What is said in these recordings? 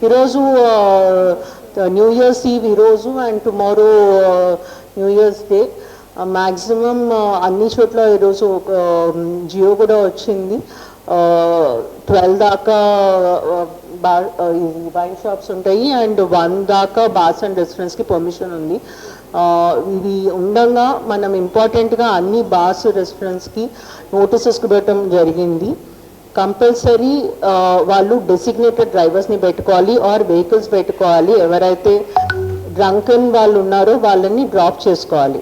ఈరోజు new years ఈవ్ ఈరోజు and tomorrow new years day. Maximum అన్ని చోట్ల ఈరోజు జియో కూడా వచ్చింది. 12 దాకా వైన్ షాప్స్ ఉంటాయి అండ్ 1 దాకా బార్స్ అండ్ రెస్టారెంట్స్కి పర్మిషన్ ఉంది. ఇది ఉండగా మనం ఇంపార్టెంట్గా అన్ని బార్స్ రెస్టారెంట్స్కి నోటీసెస్ పెట్టడం జరిగింది. కంపల్సరీ వాళ్ళు డెసిగ్నేటెడ్ డ్రైవర్స్ని పెట్టుకోవాలి ఆర్ వెహికల్స్ పెట్టుకోవాలి. ఎవరైతే డ్రంకన్ వాళ్ళు ఉన్నారో వాళ్ళని డ్రాప్ చేసుకోవాలి.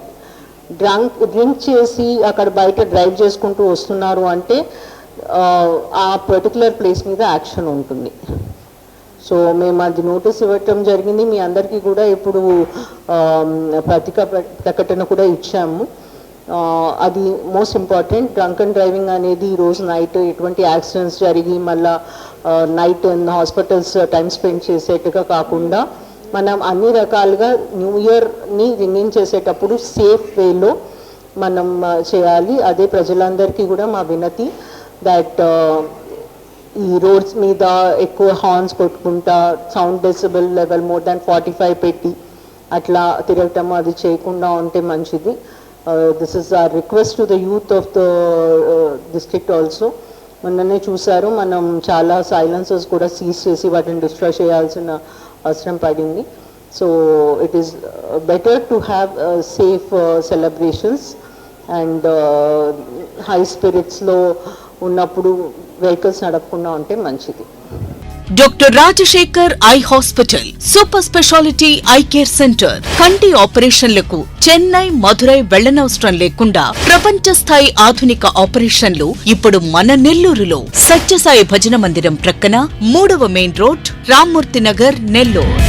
డ్రింక్ చేసి అక్కడ బయట డ్రైవ్ చేసుకుంటూ వస్తున్నారు అంటే ఆ పర్టికులర్ ప్లేస్ మీద యాక్షన్ ఉంటుంది. సో మేము అది నోటీస్ ఇవ్వటం జరిగింది. మీ అందరికీ కూడా ఇప్పుడు ప్రకటన కూడా ఇచ్చాము. అది మోస్ట్ ఇంపార్టెంట్. డ్రంకన్ డ్రైవింగ్ అనేది ఈరోజు నైట్ ఎటువంటి యాక్సిడెంట్స్ జరిగి మళ్ళా నైట్ హాస్పిటల్స్ టైం స్పెండ్ చేసేట్టుగా కాకుండా మనం అన్ని రకాలుగా న్యూ ఇయర్ని రిమైన్ చేసేటప్పుడు సేఫ్ వేలో మనం చేయాలి. అదే ప్రజలందరికీ కూడా మా వినతి దట్ ఈ రోడ్స్ మీద ఎక్కువ హార్న్స్ కొట్టుకుంటా sound decibel level more than 45 పెట్టి అట్లా తిరగటం అది చేయకుండా ఉంటే మంచిది. This is our request to the youth of the district also. మొన్ననే చూసారు, మనం చాలా సైలెన్సర్స్ కూడా సీజ్ చేసి వాటిని డిస్ట్రాయ్ చేయాల్సిన అవసరం పడింది. So it is better to have safe celebrations and high స్పిరిట్స్లో ఉన్నప్పుడు వెహికల్స్ నడపకుండా ఉంటే మంచిది. Doctor Rajasekhar eye hospital super speciality eye care centre. కంటి ఆపరేషన్లకు చెన్నై, మధురై వెళ్లనవసరం లేకుండా ప్రపంచ స్థాయి ఆధునిక ఆపరేషన్లు ఇప్పుడు మన నెల్లూరులో. సత్యసాయి భజన మందిరం ప్రక్కన 3వ మెయిన్ రోడ్, రామ్మూర్తి నగర్, నెల్లూరు.